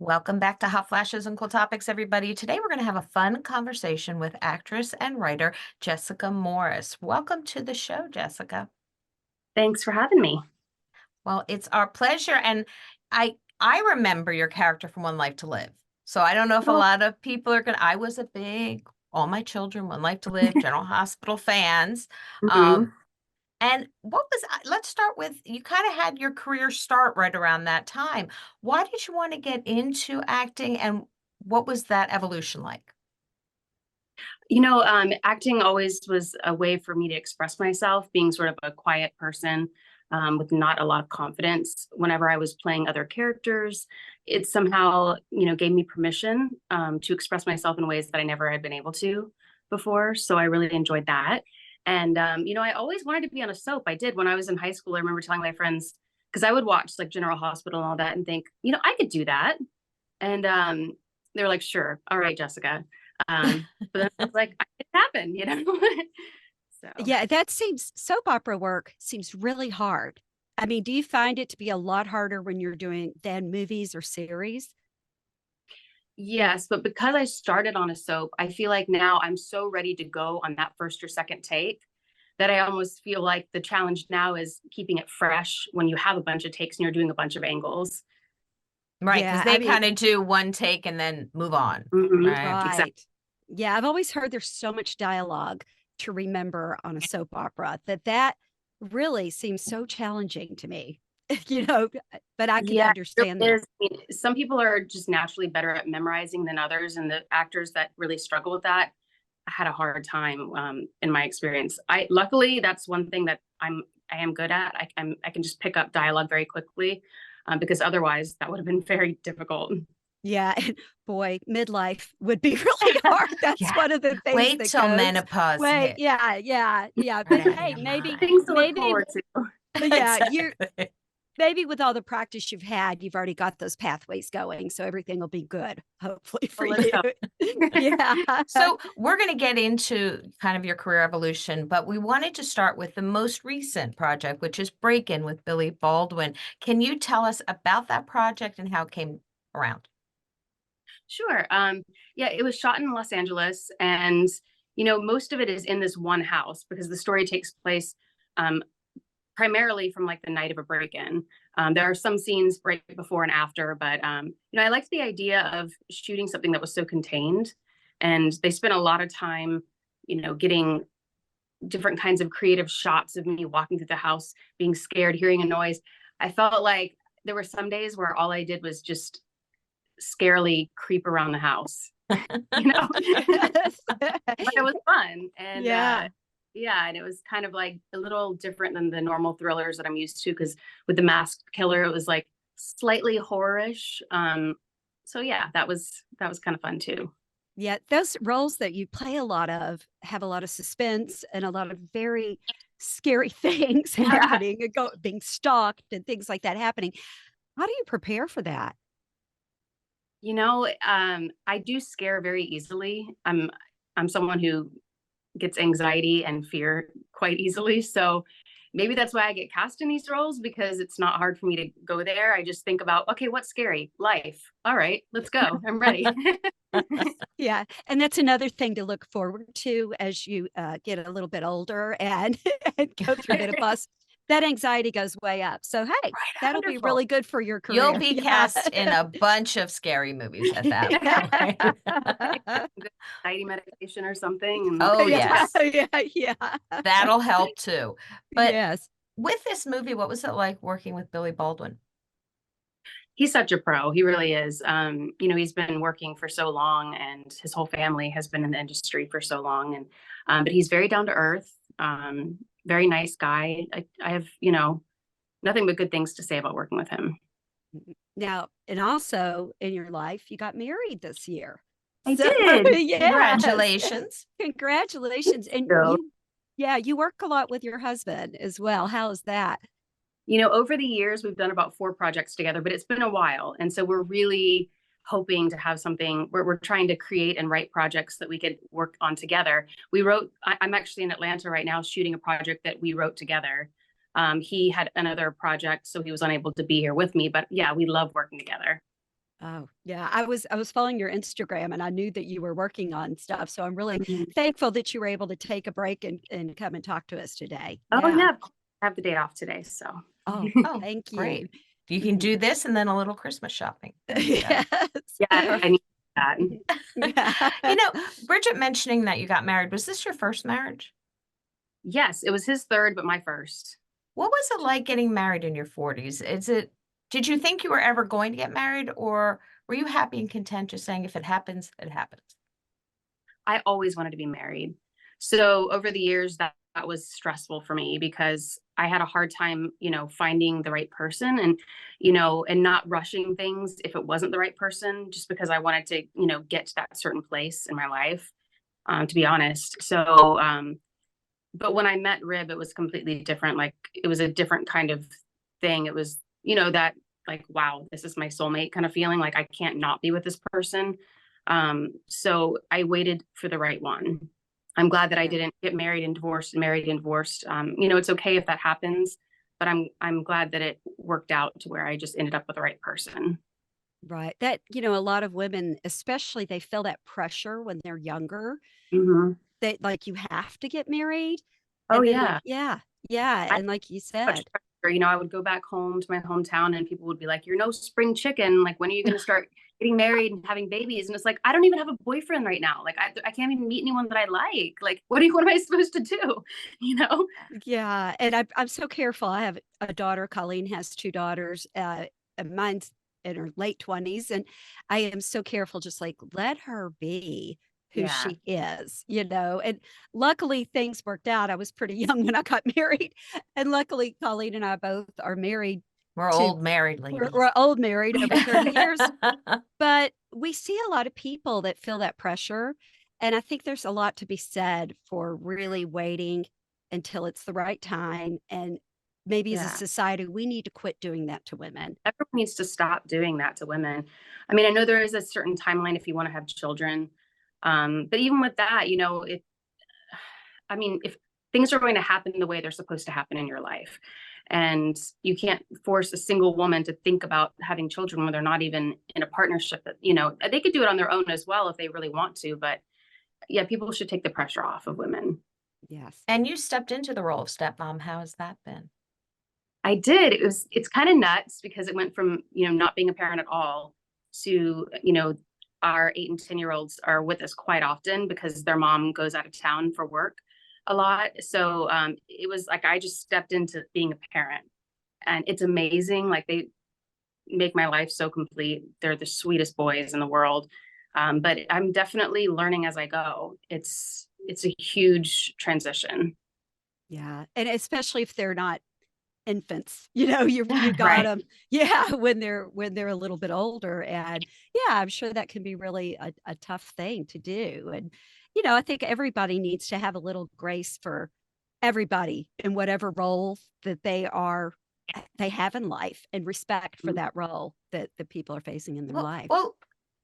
Welcome back to Hot Flashes and Cool Topics, everybody. Today we're going to have a fun conversation with actress and writer Jessica Morris. Welcome to the show, Jessica. Thanks for having me. Well, it's our pleasure, and I remember your character from One Life to Live. So I don't know if a Oh, lot of people are going to. I was a big All My Children, One Life to Live, General Hospital fans. mhm. And let's start with, you kind of had your career start right around that time. Why did you want to get into acting, and what was that evolution like? Acting always was a way for me to express myself, being sort of a quiet person with not a lot of confidence. Whenever I was playing other characters, it somehow, gave me permission to express myself in ways that I never had been able to before. So I really enjoyed that. And, I always wanted to be on a soap. I did when I was in high school. I remember telling my friends, because I would watch like General Hospital and all that and think, I could do that. And they were like, sure. All right, Jessica. But then I was like, it happened. So Yeah, that seems soap opera work seems really hard. I mean, do you find it to be a lot harder when you're doing than movies or series? yes, but because I started on a soap, I feel like now I'm so ready to go on that first or second take that I almost feel like the challenge now is keeping it fresh when you have a bunch of takes and you're doing a bunch of angles. Right, because Yeah, I they mean, kind of do one take and then move on, right? Exactly. right. Yeah, I've always heard there's so much dialogue to remember on a soap opera that really seems so challenging to me. you know, but I can Yeah, it understand really that. is. I mean, some people are just naturally better at memorizing than others, and the actors that really struggle with that had a hard time in my experience. I luckily that's one thing that I am good at. I can just pick up dialogue very quickly because otherwise that would have been very difficult. Yeah, and boy, midlife would be really hard. That's Yeah. one of the things Wait that till goes. menopause Wait, hits. yeah. Get But out of hey, your maybe, mind. Things to look maybe, forward to. yeah, you Exactly. maybe with all the practice you've had, you've already got those pathways going, so everything will be good, hopefully for Well, let's you. hope. Yeah. So we're going to get into kind of your career evolution, but we wanted to start with the most recent project, which is Break In with Billy Baldwin. Can you tell us about that project and how it came around? Sure. Yeah, it was shot in Los Angeles, and most of it is in this one house because the story takes place um, primarily from like the night of a break-in. There are some scenes right before and after, but I liked the idea of shooting something that was so contained, and they spent a lot of time, getting different kinds of creative shots of me walking through the house, being scared, hearing a noise. I felt like there were some days where all I did was just scarily creep around the house, you know, but it was fun. And Yeah. yeah, and it was kind of like a little different than the normal thrillers that I'm used to because with the masked killer, it was like slightly horrorish. So yeah, that was kind of fun too. Yeah, those roles that you play a lot of have a lot of suspense and a lot of very scary things Yeah. happening and being stalked and things like that happening. How do you prepare for that? I do scare very easily. I'm someone who gets anxiety and fear quite easily. So maybe that's why I get cast in these roles because it's not hard for me to go there. I just think about, okay, what's scary? Life. All right, let's go. I'm ready. Yeah, and that's another thing to look forward to as you get a little bit older and, and go through menopause. That anxiety goes way up. So hey, Right. that'll be Wonderful. really good for your You'll career. be Yeah. cast in a bunch of scary movies at that point. Good anxiety medication or something. And Oh, Yeah, yes. yeah. That'll help too. But Yes. with this movie, what was it like working with Billy Baldwin? he's such a pro. He really is. He's been working for so long and his whole family has been in the industry for so long. And but he's very down to earth, very nice guy. I have, nothing but good things to say about working with him. Now, and also in your life, you got married this year. I So, did. yes, Congratulations. congratulations. And So, you work a lot with your husband as well. How is that? over the years, we've done about 4 projects together, but it's been a while. And so we're really hoping to have something where we're trying to create and write projects that we could work on together. I'm actually in Atlanta right now shooting a project that we wrote together. He had another project, so he was unable to be here with me, but yeah, we love working together. Oh, yeah. I was following your Instagram and I knew that you were working on stuff. So I'm really Mhm. thankful that you were able to take a break and come and talk to us today. Oh Yeah. yeah, of course. I have the day off today, so. Oh, Oh, thank you. great. You can do this and then a little Christmas shopping. There you go. Yes. Yeah, I need that. You Yeah. know, Bridget mentioning that you got married, was this your first marriage? Yes, it was his third, but my first. What was it like getting married in your 40s? Did you think you were ever going to get married, or were you happy and content just saying if it happens, it happens? I always wanted to be married. So over the years, that was stressful for me because I had a hard time, finding the right person and, and not rushing things if it wasn't the right person, just because I wanted to, get to that certain place in my life, to be honest. So, but when I met Rib, it was completely different. Like it was a different kind of thing. It was, that like, wow, this is my soulmate kind of feeling. Like I can't not be with this person. So I waited for the right one. I'm glad that I didn't get married and divorced and married and divorced. It's okay if that happens, but I'm glad that it worked out to where I just ended up with the right person. Right. That, a lot of women, especially they feel that pressure when they're younger, Hmm. that like you have to get married. Oh And then yeah. yeah, yeah. I And like you much said, pressure. I would go back home to my hometown and people would be like, "You're no spring chicken. Like, when are you going to start getting married and having babies?" And it's like, I don't even have a boyfriend right now. Like, I can't even meet anyone that I like. Like, what am I supposed to do? You know? yeah. And I'm so careful. I have a daughter. Colleen has two daughters. And mine's in her late 20s. And I am so careful, just like let her be who Yeah. she is, And luckily things worked out. I was pretty young when I got married. And luckily Colleen and I both are married We're to old married ladies. we're old married over 30 years. But we see a lot of people that feel that pressure. And I think there's a lot to be said for really waiting until it's the right time. And maybe as a Yeah. society, we need to quit doing that to women. Everyone needs to stop doing that to women. I mean, I know there is a certain timeline if you want to have children. But even with that, I mean, if things are going to happen the way they're supposed to happen in your life, and you can't force a single woman to think about having children when they're not even in a partnership, that, they could do it on their own as well if they really want to. But yeah, people should take the pressure off of women. Yes. And you stepped into the role of stepmom. How has that been? I did. It's kind of nuts because it went from, not being a parent at all to, our 8 and 10-year-olds are with us quite often because their mom goes out of town for work a lot. So it was like I just stepped into being a parent, and it's amazing. Like they make my life so complete. They're the sweetest boys in the world. But I'm definitely learning as I go. It's a huge transition. Yeah. And especially if they're not infants, you got Right. them. Yeah. When they're a little bit older. And yeah, I'm sure that can be really a tough thing to do. And, I think everybody needs to have a little grace for everybody in whatever role that they have in life, and respect for that role that the people are facing in their Well, life. well,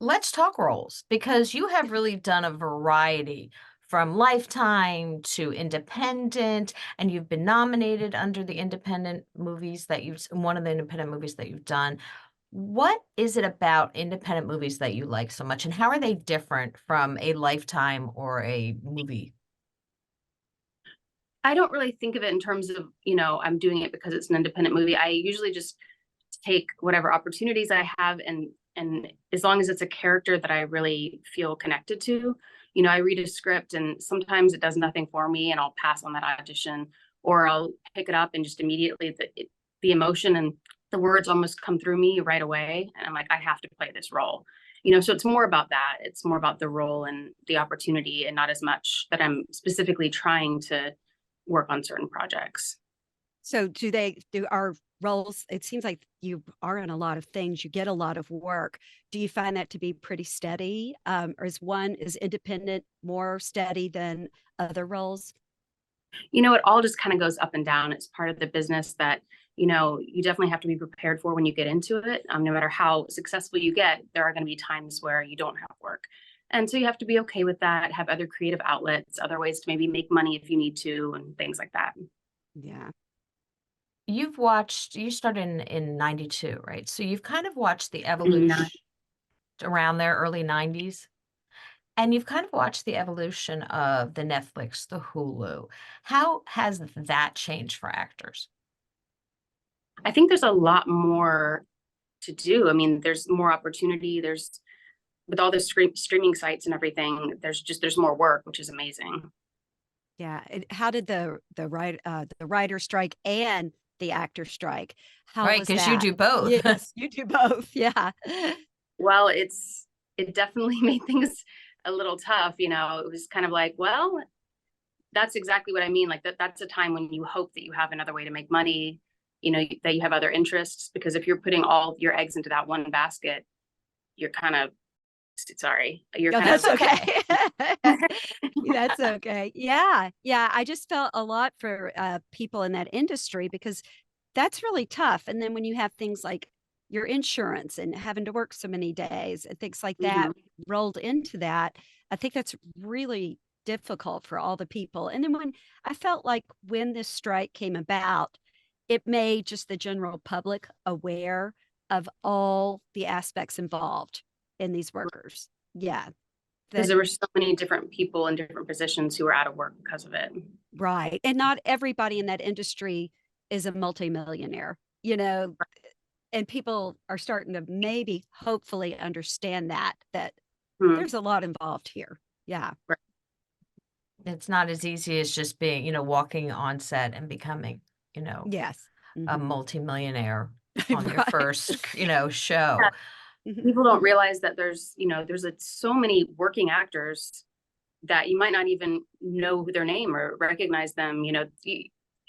let's talk roles because you have really done a variety from Lifetime to independent, and you've been nominated under the independent movies that one of the independent movies that you've done. What is it about independent movies that you like so much, and how are they different from a Lifetime or a movie? I don't really think of it in terms of, I'm doing it because it's an independent movie. I usually just take whatever opportunities I have, and as long as it's a character that I really feel connected to, I read a script and sometimes it does nothing for me and I'll pass on that audition, or I'll pick it up and just immediately the emotion and the words almost come through me right away, and I'm like, I have to play this role. So it's more about that. It's more about the role and the opportunity, and not as much that I'm specifically trying to work on certain projects. So do our roles, it seems like you are in a lot of things, you get a lot of work. Do you find that to be pretty steady? Or is independent more steady than other roles? It all just kind of goes up and down. It's part of the business that, you definitely have to be prepared for when you get into it. No matter how successful you get, there are going to be times where you don't have work. And so you have to be okay with that, have other creative outlets, other ways to maybe make money if you need to, and things like that. Yeah. You started in 92, right? So you've kind of watched the Nice. evolution. around there, early 90s. And you've kind of watched the evolution of the Netflix, the Hulu. How has that changed for actors? I think there's a lot more to do. I mean, there's more opportunity. There's with all the streaming sites and everything, there's more work, which is amazing. Yeah. How did the writer strike and the actor strike? How Right, was because you that? do both. Yes, you do both. Yeah. Well, it definitely made things a little tough. It was kind of like, well, that's exactly what I mean. Like that's a time when you hope that you have another way to make money, that you have other interests, because if you're putting all your eggs into that one basket, you're kind of sorry, you're No, kind that's of okay. That's okay. Yeah. Yeah. I just felt a lot for people in that industry because that's really tough. And then when you have things like your insurance and having to work so many days and things like that Mhm. rolled into that, I think that's really difficult for all the people. And then I felt like when this strike came about, it made just the general public aware of all the aspects involved in these workers. Yeah. Because That there were so many different people in different positions who were out of work because of it. right. And not everybody in that industry is a multimillionaire, and people are starting to maybe hopefully understand that Hmm. there's a lot involved here. Yeah. Right. It's not as easy as just being, walking on set and becoming, Yes. a Mhm. multimillionaire on your Right. first, show. Mhm. People don't realize that there's so many working actors that you might not even know their name or recognize them.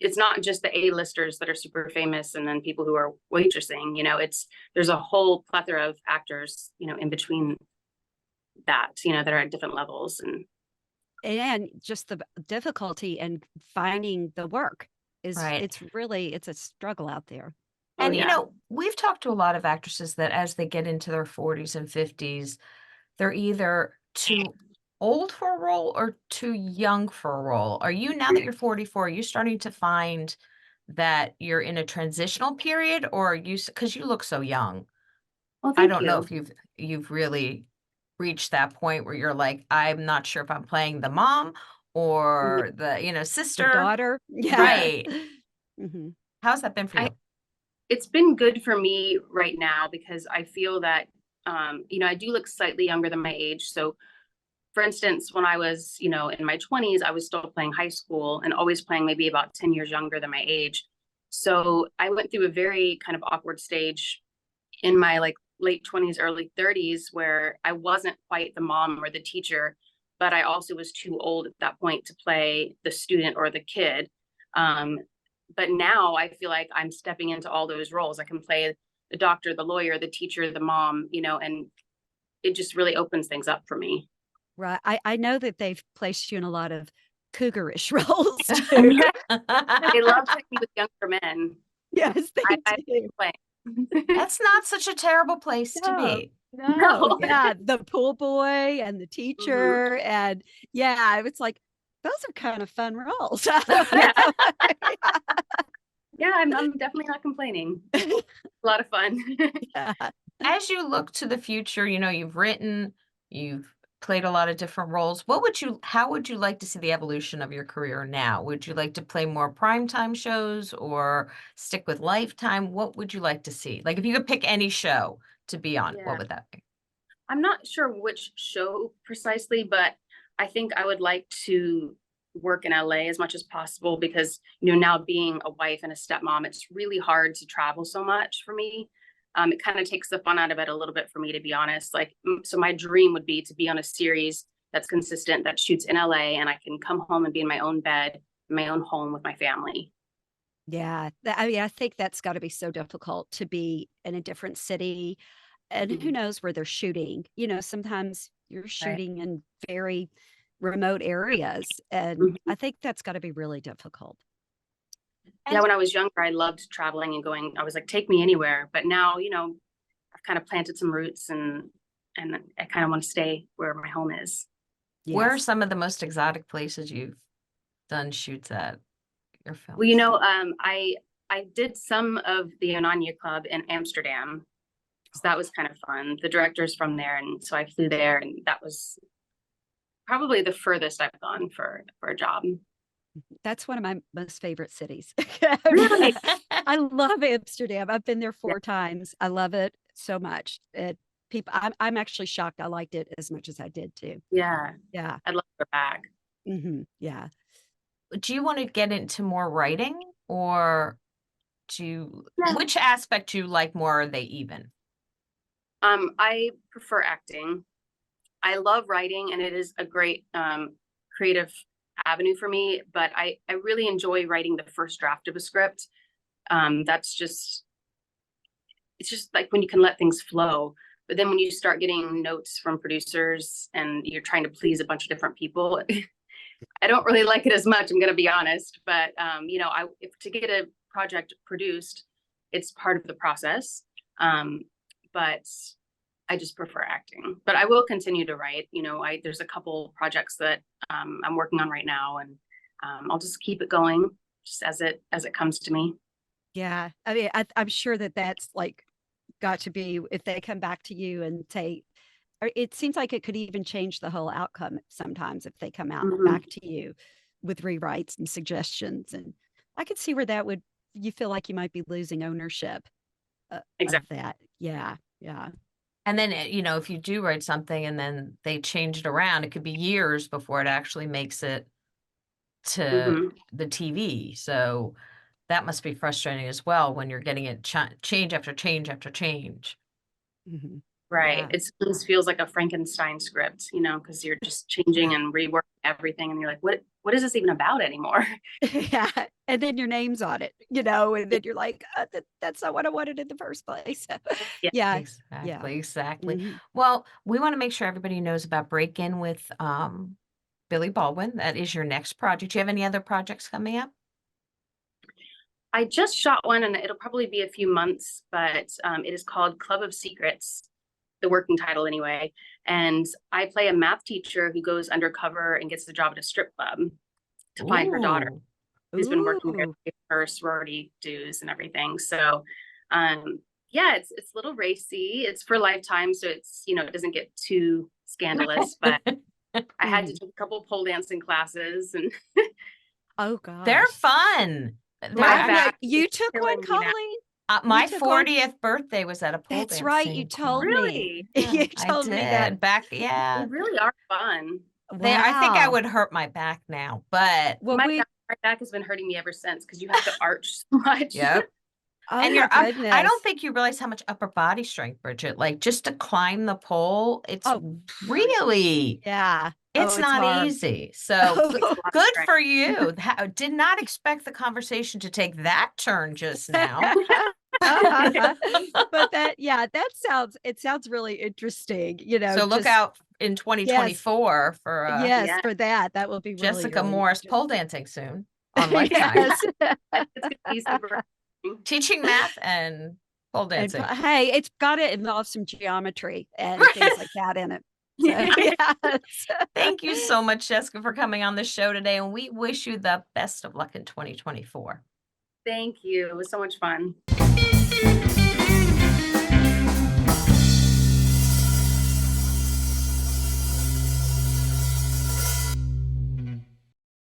It's not just the A-listers that are super famous and then people who are waitressing. There's a whole plethora of actors, in between that, that are at different levels. And just the difficulty in finding the work Right. it's a struggle out there. Oh And, yeah. we've talked to a lot of actresses that as they get into their 40s and 50s, they're either too old for a role or too young for a role. Are you, now that you're 44, are you starting to find that you're in a transitional period, or are you, because you look so young? Well, I thank don't know you. if you've really reached that point where you're like, I'm not sure if I'm playing the mom Mhm. or the, The sister. daughter. Yeah. Right. Mhm. How's that been for I you? It's been good for me right now because I feel that I do look slightly younger than my age. So for instance, when I was, in my 20s, I was still playing high school and always playing maybe about 10 years younger than my age. So I went through a very kind of awkward stage in my like late 20s, early 30s, where I wasn't quite the mom or the teacher, but I also was too old at that point to play the student or the kid. Um, but now I feel like I'm stepping into all those roles. I can play the doctor, the lawyer, the teacher, the mom, and it just really opens things up for me. Right. I know that they've placed you in a lot of cougarish roles too. Yeah, they love putting me with younger men. Yes, they I do. play. That's not such a terrible place to No, be. no, No. yeah, the pool boy and the Mhm. teacher, and yeah, it's like those are kind of fun roles. Yeah, yeah, I'm definitely not complaining. A lot of fun. Yeah. As you look to the future, you've written, you've played a lot of different roles. How would you like to see the evolution of your career now? Would you like to play more primetime shows or stick with Lifetime? What would you like to see? Like if you could pick any show to be on, Yeah. what would that be? I'm not sure which show precisely, but I think I would like to work in LA as much as possible because, now being a wife and a stepmom, it's really hard to travel so much for me. It kind of takes the fun out of it a little bit for me, to be honest. Like, so my dream would be to be on a series that's consistent, that shoots in LA, and I can come home and be in my own bed, in my own home with my family. Yeah, I mean, I think that's gotta be so difficult to be in a different city, and who Mhm. knows where they're shooting. Sometimes you're Right. shooting in very remote areas, and Mhm. I think that's gotta be really difficult. Yeah, And when I was younger, I loved traveling and going. I was like, take me anywhere. But now, I've kind of planted some roots and I kind of want to stay where my home is. where are Yes. some of the most exotic places you've done shoots at your Well, films? I did some of the Ananya Club in Amsterdam, So that was kind of fun. The director's from there, and so I flew there, and that was probably the furthest I've gone for a job. That's one of my most favorite cities. Really? I love Amsterdam. I've been there 4 times. I love it so much. I'm actually shocked I liked it as much as I did too. Yeah, Yeah. I'd love to go back. Yeah. Do you want to get into more writing, or which aspect do you like more? Or are they even? I prefer acting. I love writing, and it is a great creative avenue for me, but I really enjoy writing the first draft of a script. It's just like when you can let things flow. But then when you start getting notes from producers and you're trying to please a bunch of different people, I don't really like it as much, I'm going to be honest. But if to get a project produced, it's part of the process. But I just prefer acting. But I will continue to write. There's a couple projects that I'm working on right now, and I'll just keep it going just as it comes to me. Yeah. I mean, I'm sure that's like got to be, if they come back to you and say, or it seems like it could even change the whole outcome sometimes if they come out back to you with rewrites and suggestions. And I could see where you feel like you might be losing ownership of that. Yeah. Yeah. And then, if you do write something and then they change it around, it could be years before it actually makes it to the TV. So that must be frustrating as well when you're getting it change after change after change. Right. Yeah. It almost feels like a Frankenstein script, because you're just changing and reworking everything, and you're like, what is this even about anymore? Yeah. And then your name's on it, and then you're like, that's not what I wanted in the first place. Yeah. Exactly. Well, we want to make sure everybody knows about Break In with Billy Baldwin. That is your next project. Do you have any other projects coming up? I just shot one, and it'll probably be a few months, but it is called Club of Secrets, the working title anyway. And I play a math teacher who goes undercover and gets the job at a strip club to find her daughter, who's been working there to pay her sorority dues and everything. So it's a little racy. It's for Lifetime, so it's it doesn't get too scandalous, but I had to take a couple pole dancing classes, and oh god, they're fun. You took one, Colleen? My 40th birthday was at a pole dancing. That's right. You told me. You told me that back. Yeah, they really are fun. Wow. I think I would hurt my back now, but my back has been hurting me ever since because you have to arch so much. Yep. And I don't think you realize how much upper body strength, Bridget. Like just to climb the pole, it's really it's not hard. ethat So good for you. Did not expect the conversation to take that turn just now. But it sounds really interesting. So look out in 2024 for for that. That will be Jessica really Morris pole dancing soon on Lifetime. Teaching math and pole dancing. And, hey, it's got to involve some geometry and things like that in it. So, Thank you so much, Jessica, for coming on the show today, and we wish you the best of luck in 2024. Thank you. It was so much fun.